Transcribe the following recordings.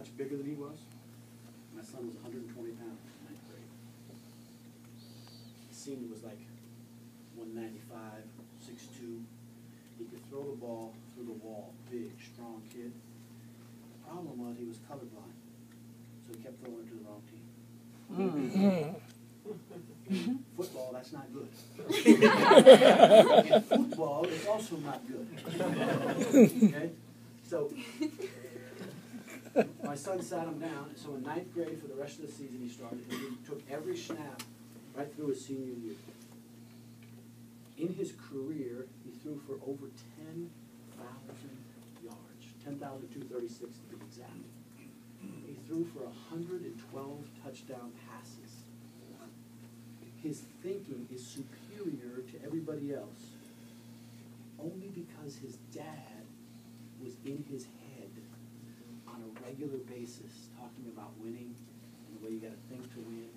much bigger than he was. My son was 120 pounds in 9th grade. The senior was like 195, 6'2". He could throw the ball through the wall. Big, strong kid. The problem was he was colorblind, so he kept throwing it to the wrong team. Football, that's not good. In football, it's also not good. Okay? So, my son sat him down, and so in 9th grade, for the rest of the season, he started, and he took every snap right through his senior year. In his career, he threw for over 10,000 yards, 10,236 to be exact. He threw for 112 touchdown passes. His thinking is superior to everybody else only because his dad was in his head on a regular basis talking about winning and the way you got to think to win.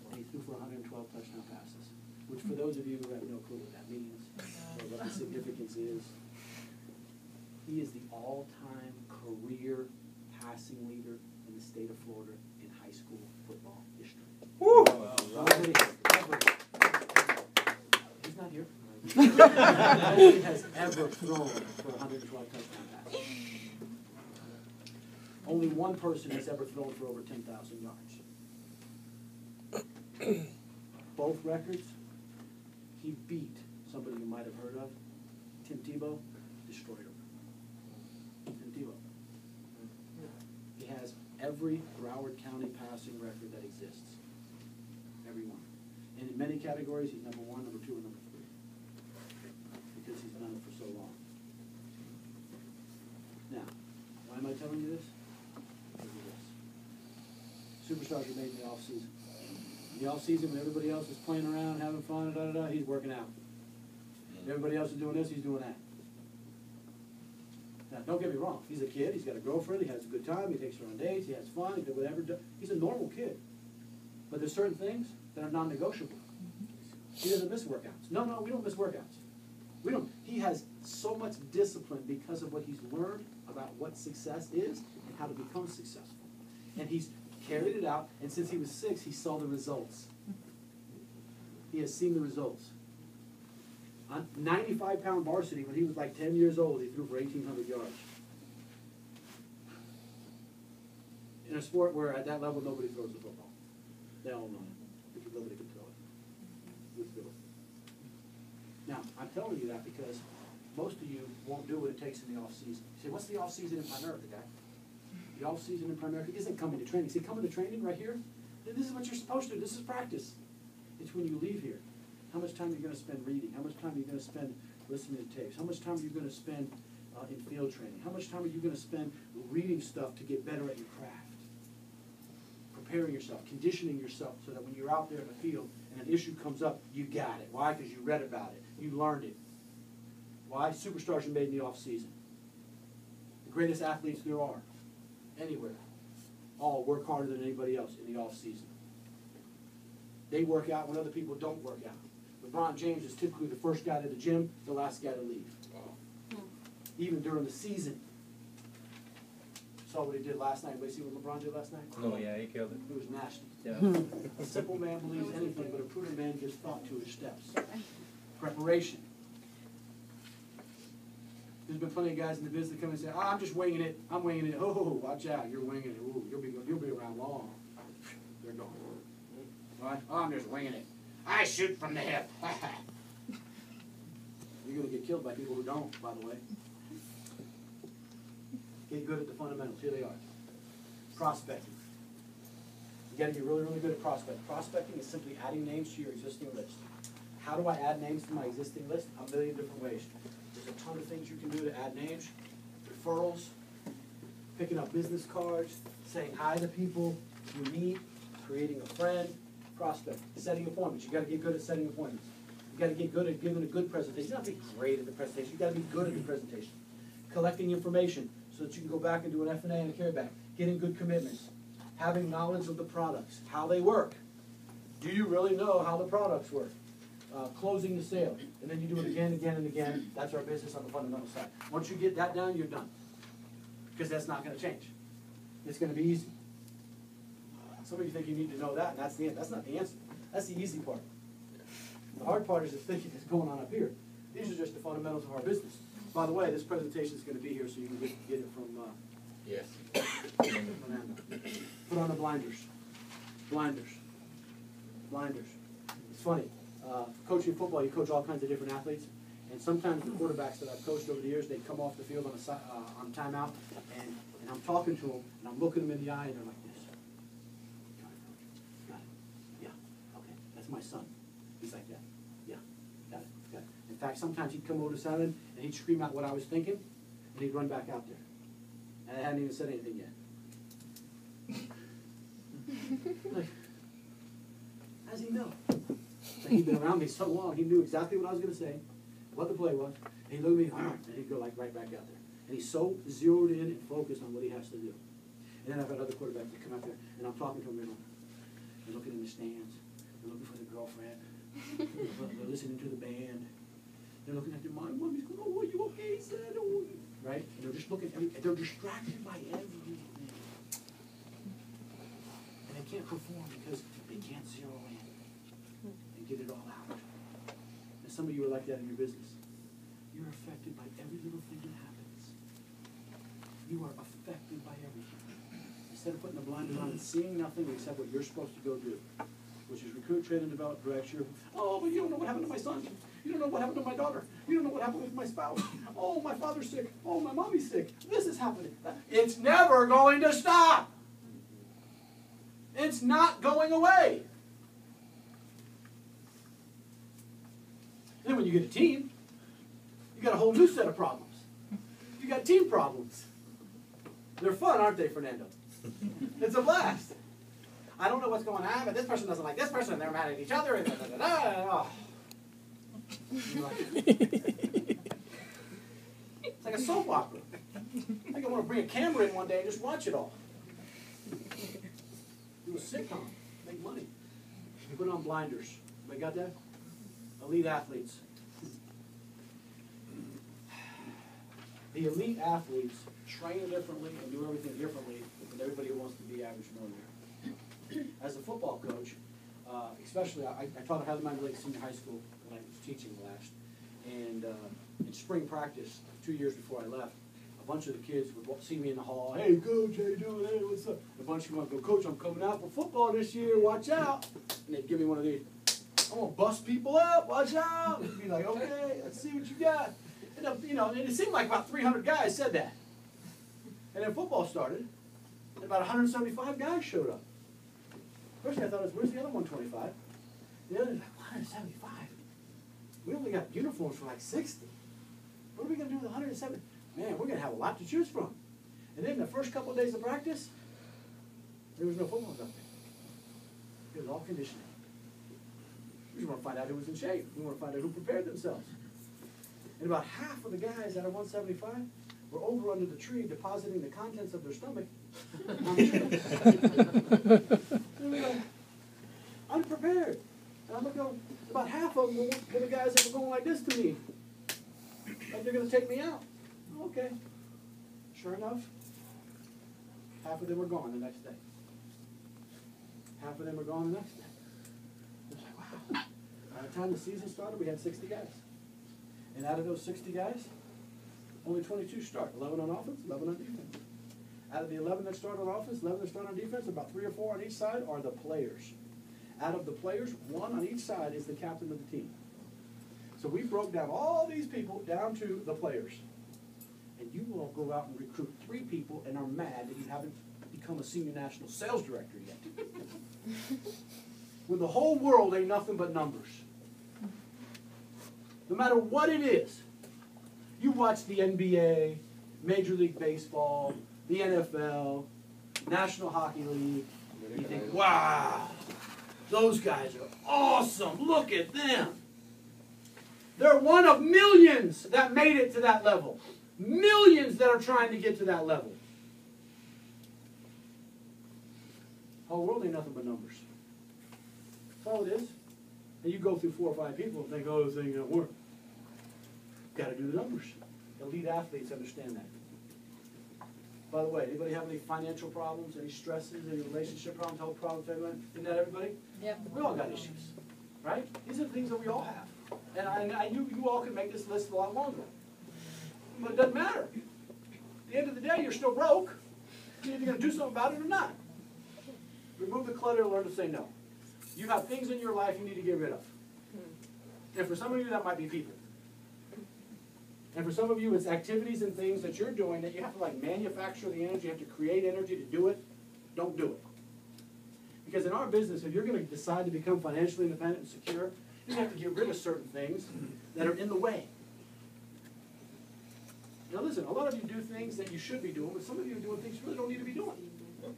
And he threw for 112 touchdown passes, which for those of you who have no clue what that means or what the significance is, he is the all-time career passing leader in the state of Florida in high school football history. Woo! Nobody ever, he's not here. Nobody has ever thrown for 112 touchdown passes. Only one person has ever thrown for over 10,000 yards. Both records, he beat somebody you might have heard of, Tim Tebow, destroyed him. Tim Tebow. He has every Broward County passing record that exists. Every one. And in many categories, he's number 1, number 2, and number 3. Because he's done it for so long. Now, why am I telling you this? Because of this. Superstars are made in the off-season. In the off-season, when everybody else is playing around, having fun, he's working out. When everybody else is doing this, he's doing that. Now, don't get me wrong. He's a kid. He's got a girlfriend. He has a good time. He takes her on dates. He has fun. He does whatever. He's a normal kid. But there's certain things that are non-negotiable. He doesn't miss workouts. No, we don't miss workouts. We don't. He has so much discipline because of what he's learned about what success is and how to become successful. And he's carried it out, and since he was 6, he saw the results. He has seen the results. On 95-pound varsity, when he was like 10 years old, he threw for 1,800 yards. In a sport where at that level nobody throws the football. They all know it, because nobody could throw it. We threw it. Now, I'm telling you that because most of you won't do what it takes in the off-season. You say, what's the off-season in Primerica, guy? The off-season in Primerica isn't coming to training. See, coming to training right here, this is what you're supposed to do. This is practice. It's when you leave here. How much time are you going to spend reading? How much time are you going to spend listening to tapes? How much time are you going to spend in field training? How much time are you going to spend reading stuff to get better at your craft? Preparing yourself, conditioning yourself so that when you're out there in the field and an issue comes up, you got it. Why? Because you read about it. You learned it. Why? Superstars are made in the off-season. The greatest athletes there are, anywhere, all work harder than anybody else in the off-season. They work out when other people don't work out. LeBron James is typically the first guy to the gym, the last guy to leave. Wow. Even during the season. Saw what he did last night. Anybody see what LeBron did last night? Oh, yeah, he killed it. It was nasty. Yeah. A simple man believes anything, but a prudent man gives thought to his steps. Preparation. There's been plenty of guys in the business that come and say, I'm just winging it. I'm winging it. Oh, watch out. You're winging it. Ooh, you'll be around long. They're gone. Right? Oh, I'm just winging it. I shoot from the hip. You're going to get killed by people who don't, by the way. Get good at the fundamentals. Here they are. Prospecting. You got to get really, really good at prospecting. Prospecting is simply adding names to your existing list. How do I add names to my existing list? A million different ways. There's a ton of things you can do to add names. Referrals, picking up business cards, saying hi to people you meet, creating a friend, prospecting, setting appointments. You got to get good at setting appointments. You got to get good at giving a good presentation. You don't have to be great at the presentation. You got to be good at the presentation. Collecting information so that you can go back and do an F&A and a carryback. Getting good commitments. Having knowledge of the products, how they work. Do you really know how the products work? Closing the sale. And then you do it again, again, and again. That's our business on the fundamental side. Once you get that down, you're done. because that's not going to change. It's going to be easy. Some of you think you need to know that, and that's the end. That's not the answer. That's the easy part. The hard part is the thinking that's going on up here. These are just the fundamentals of our business. By the way, this presentation is going to be here, so you can get it from Yes. Fernando. Put on the blinders. Blinders. Blinders. It's funny. Coaching football, you coach all kinds of different athletes, and sometimes the quarterbacks that I've coached over the years, they come off the field on timeout, and I'm talking to them, and I'm looking them in the eye, and they're like this. Got it, coach. Got it. Yeah. Okay. That's my son. He's like that. Yeah. Got it. Got it. In fact, sometimes he'd come over to sideline, and he'd scream out what I was thinking, and he'd run back out there. And I hadn't even said anything yet. Like, how does he know? Like, he'd been around me so long, he knew exactly what I was going to say, what the play was, and he'd look at me, and he'd go like right back out there. And he's so zeroed in and focused on what he has to do. And then I've had other quarterbacks that come out there, and I'm talking to them, and they're looking in the stands, they're looking for their girlfriend, they're listening to the band, they're looking at their mom, mommy's going, oh, are you okay, son? Oh. Right? And they're just looking, they're distracted by everything. And they can't perform because they can't zero in and get it all out. And some of you are like that in your business. You're affected by every little thing that happens. You are affected by everything. Instead of putting the blinders on and seeing nothing except what you're supposed to go do, which is recruit, train, and develop, direct you. Oh, but you don't know what happened to my son. You don't know what happened to my daughter. You don't know what happened with my spouse. Oh, my father's sick. Oh, my mommy's sick. This is happening. It's never going to stop. It's not going away. Then when you get a team, you got a whole new set of problems. You got team problems. They're fun, aren't they, Fernando? It's a blast. I don't know what's going on, but this person doesn't like this person, and they're mad at each other, and oh. It's like a soap opera. I think I want to bring a camera in one day and just watch it all. Do a sitcom. Make money. Put on blinders. Everybody got that? Elite athletes. The elite athletes train differently and do everything differently than everybody who wants to be average millionaire. As a football coach, especially, I taught at Heather Minor Lake Senior High School when I was teaching last. And in spring practice, 2 years before I left, a bunch of the kids would see me in the hall. Hey, Coach, how you doing? Hey, what's up? A bunch of them would go, Coach, I'm coming out for football this year. Watch out. And they'd give me one of these. I'm going to bust people up. Watch out. And be like, okay, let's see what you got. And, and it seemed like about 300 guys said that. And then football started, and about 175 guys showed up. First I thought, where's the other 125? The other, like, 175? We only got uniforms for like 60. What are we going to do with 170? Man, we're going to have a lot to choose from. And then the first couple of days of practice, there was no footballs up there. It was all conditioning. We just want to find out who was in shape. We want to find out who prepared themselves. And about half of the guys out of 175 were over under the tree depositing the contents of their stomach on the tree. And we go, unprepared. And I'm looking, about half of them were the guys that were going like this to me. Like they're going to take me out. Okay. Sure enough, half of them were gone the next day. Half of them were gone the next day. It's like, wow. By the time the season started, we had 60 guys. And out of those 60 guys, only 22 start. 11 on offense, 11 on defense. Out of the 11 that start on offense, 11 that start on defense, about 3 or 4 on each side are the players. Out of the players, 1 on each side is the captain of the team. So we broke down all these people down to the players. And you will go out and recruit 3 people and are mad that you haven't become a senior national sales director yet. When the whole world ain't nothing but numbers. No matter what it is, you watch the NBA, Major League Baseball, the NFL, National Hockey League, you think, wow, those guys are awesome. Look at them. They're one of millions that made it to that level. Millions that are trying to get to that level. The whole world ain't nothing but numbers. That's all it is. And you go through 4 or 5 people and think, oh, this ain't going to work. Got to do the numbers. Elite athletes understand that. By the way, anybody have any financial problems, any stresses, any relationship problems, health problems, everyone? Isn't that everybody? Yep. We all got issues, right? These are the things that we all have. And I knew you all could make this list a lot longer. But it doesn't matter. At the end of the day, you're still broke. You're either going to do something about it or not. Remove the clutter and learn to say no. You have things in your life you need to get rid of. And for some of you, that might be people. And for some of you, it's activities and things that you're doing that you have to like manufacture the energy, you have to create energy to do it. Don't do it. Because in our business, if you're going to decide to become financially independent and secure, you have to get rid of certain things that are in the way. Now listen, a lot of you do things that you should be doing, but some of you are doing things you really don't need to be doing. You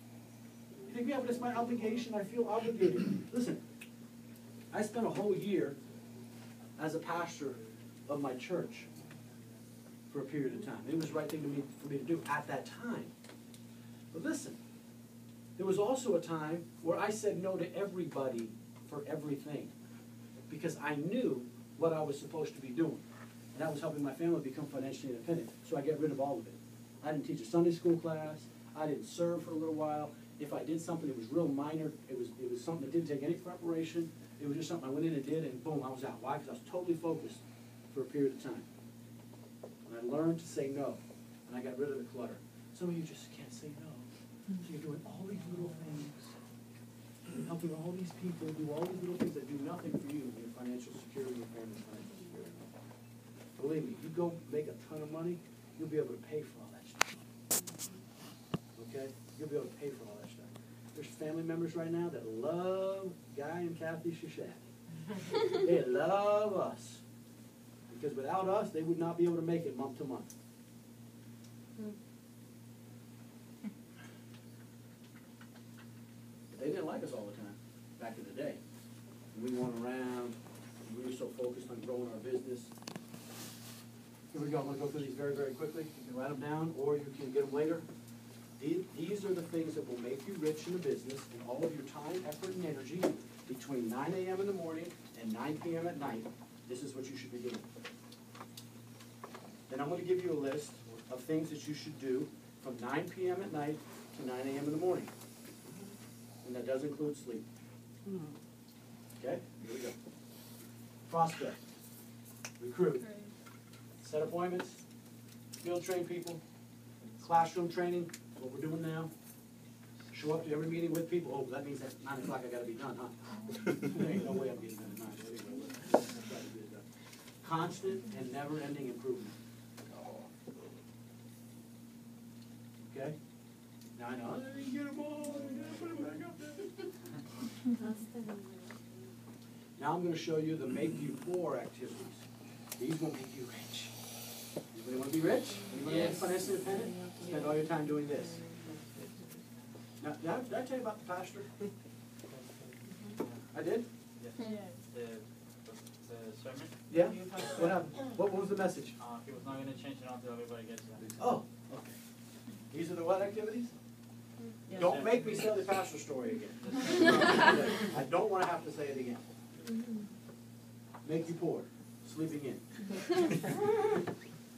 think, yeah, but it's my obligation, I feel obligated. Listen, I spent a whole year as a pastor of my church for a period of time. It was the right thing for me to do at that time. But listen, there was also a time where I said no to everybody for everything because I knew what I was supposed to be doing. And that was helping my family become financially independent. So I got rid of all of it. I didn't teach a Sunday school class. I didn't serve for a little while. If I did something that was real minor, it was something that didn't take any preparation. It was just something I went in and did, and boom, I was out. Why? Because I was totally focused for a period of time. And I learned to say no, and I got rid of the clutter. Some of you just can't say no. So you're doing all these little things, helping all these people do all these little things that do nothing for you, your financial security, your family's financial security. Believe me, you go make a ton of money, you'll be able to pay for all that stuff. Okay? You'll be able to pay for all that stuff. There's family members right now that love Guy and Kathy shashanty. They love us. Because without us, they would not be able to make it month to month. But they didn't like us all the time, back in the day. We went around, and we were so focused on growing our business. Here we go, I'm going to go through these very, very quickly. You can write them down, or you can get them later. These are the things that will make you rich in the business, and all of your time, effort, and energy between 9 a.m. in the morning and 9 p.m. at night. This is what you should be doing. Then I'm going to give you a list of things that you should do from 9 p.m. at night to 9 a.m. in the morning. And that does include sleep. Okay? Here we go. Prospect. Recruit. Set appointments. Field train people. Classroom training. What we're doing now. Show up to every meeting with people. Oh, that means at 9 o'clock I got to be done, huh? There ain't no way I'm getting done at 9. So anyway, let's try to get it done. Constant and never-ending improvement. Okay? Now I know. I didn't get them all. I gotta put them back up there. Now I'm going to show you the make you poor activities. These will make you rich. Anybody want to be rich? Anybody want to be financially independent? Spend all your time doing this. Now, did I tell you about the pastor? I did? Yes. The sermon? Yeah? What happened? What was the message? He was not going to change it until everybody gets it. Oh, okay. These are the what activities? Yes. Don't make me tell the pastor story again. I don't want to have to say it again. Make you poor. Sleeping in.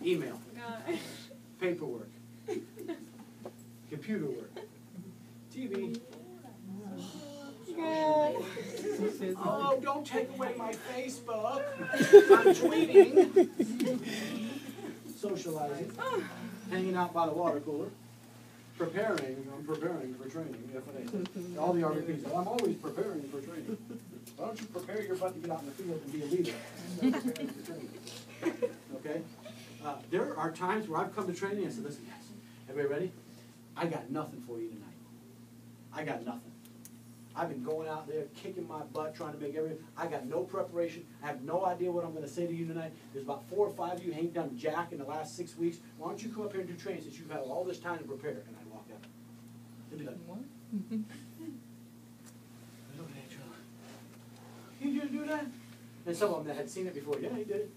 Email. Paperwork. Computer work. TV. Oh, don't take away my Facebook. I'm tweeting. Socializing. Hanging out by the water cooler. I'm preparing for training. FNA. All the RVPs. Well, I'm always preparing for training. Why don't you prepare your butt to get out in the field and be a leader? Preparing for training. Okay? There are times where I've come to training and I said, listen, guys, everybody ready? I got nothing for you tonight. I got nothing. I've been going out there, kicking my butt, trying to make everything. I got no preparation. I have no idea what I'm going to say to you tonight. There's about 4 or 5 of you who ain't done jack in the last 6 weeks. Why don't you come up here and do training since you've had all this time to prepare? And I walk out. They'd be like, what? You just do that? And some of them that had seen it before, yeah, he did it.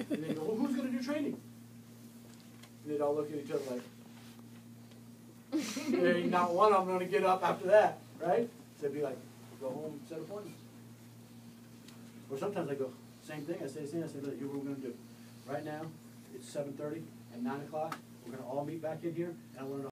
And they go, well, who's going to do training? And they'd all look at each other like, there ain't not one of them going to get up after that, right? So they'd be like, go home, set appointments. Or sometimes I go, same thing, I say the same, I say, look, here's what we're going to do. Right now, it's 7:30, at 9 o'clock, We're gonna all meet back in here, and I wanna know